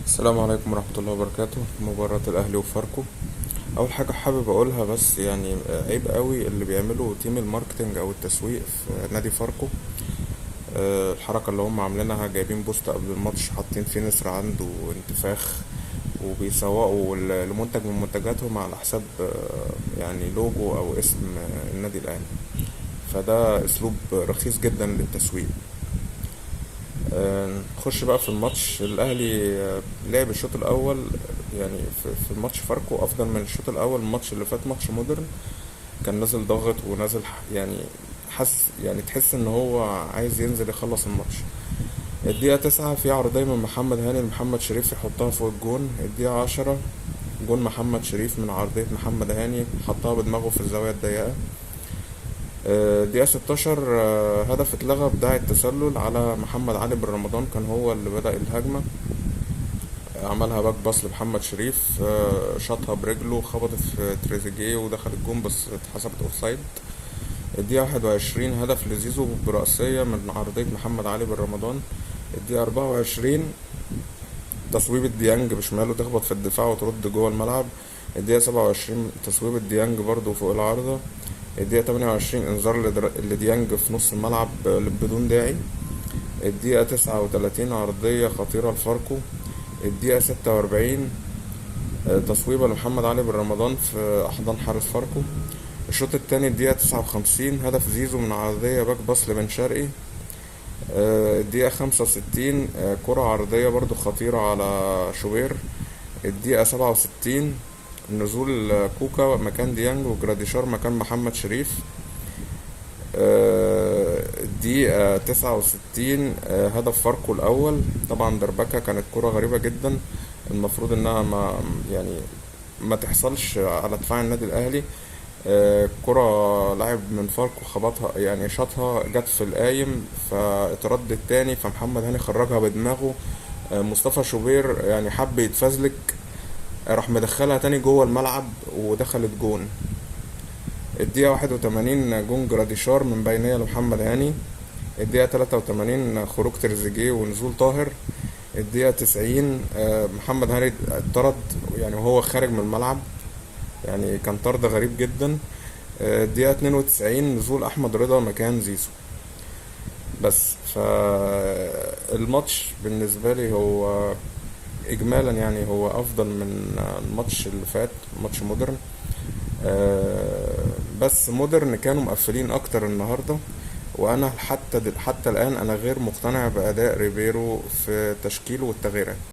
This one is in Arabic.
السلام عليكم ورحمة الله وبركاته. مباراة الأهلي وفاركو، أول حاجة حابب أقولها بس يعني عيب قوي اللي بيعمله تيم الماركتينج أو التسويق في نادي فاركو. الحركة اللي هم عاملينها، جايبين بوست قبل الماتش حاطين فيه نسر عنده انتفاخ، وبيسوقوا لمنتج من منتجاتهم على حساب يعني لوجو أو اسم النادي الأهلي. فده أسلوب رخيص جدا للتسويق. نخش بقى في الماتش. الاهلي لعب الشوط الاول، يعني في الماتش فاركو افضل من الشوط الاول. الماتش اللي فات ماتش مودرن كان نازل ضاغط ونازل يعني حاسس، يعني تحس ان هو عايز ينزل يخلص الماتش. الدقيقة 9 في عرضية من محمد هاني لمحمد شريف يحطها فوق الجون. الدقيقة 10 جون محمد شريف من عرضية محمد هاني، حطها بدماغه في الزاوية الضيقة. دقيقة 16 هدف اتلغى بداعي التسلل على محمد علي بن رمضان، كان هو اللي بدأ الهجمة. عملها باك باص لمحمد شريف، شاطها برجله، خبطت في تريزيجيه ودخل الجون بس اتحسبت اوفسايد. الدقيقة 21 هدف لزيزو برأسية من عرضية محمد علي بن رمضان. الدقيقة 24 تصويب الديانج بشماله تخبط في الدفاع وترد جوه الملعب. الدقيقة 27 تصويب الديانج برضو فوق العارضة. الدقيقة 28 انذار لديانج في نص الملعب بدون داعي. الدقيقة 39 عرضية خطيرة لفاركو. الدقيقة 46 تصويبة لمحمد علي بن رمضان في أحضان حارس فاركو. الشوط التاني الدقيقة 59 هدف زيزو من عرضية باك باص لبن شرقي. الدقيقة 65 كرة عرضية برضو خطيرة على شوبير. الدقيقة 67 نزول كوكا مكان ديانج وجراديشار مكان محمد شريف. الدقيقة 69 هدف فاركو الأول. طبعا دربكة، كانت كرة غريبة جدا، المفروض انها ما يعني ما تحصلش على دفاع النادي الأهلي. كرة لاعب من فاركو خبطها، يعني شاطها جت في القايم فاترد التاني، فمحمد هاني خرجها بدماغه. مصطفى شوبير يعني حب يتفزلك، راح مدخلها تاني جوه الملعب ودخلت جون. الدقيقة 81 جون جراديشار من بينية لمحمد هاني. الدقيقة 83 خروج تريزيجيه ونزول طاهر. الدقيقة 90 محمد هاني اتطرد يعني وهو خارج من الملعب، يعني كان طرد غريب جدا. الدقيقة 92 نزول أحمد رضا مكان زيزو. بس فالماتش بالنسبة لي هو إجمالا يعني هو أفضل من الماتش اللي فات، ماتش مودرن. بس مودرن كانوا مقفلين أكتر النهاردة. وأنا حتى الآن أنا غير مقتنع بأداء ريبيرو في تشكيله والتغييرات.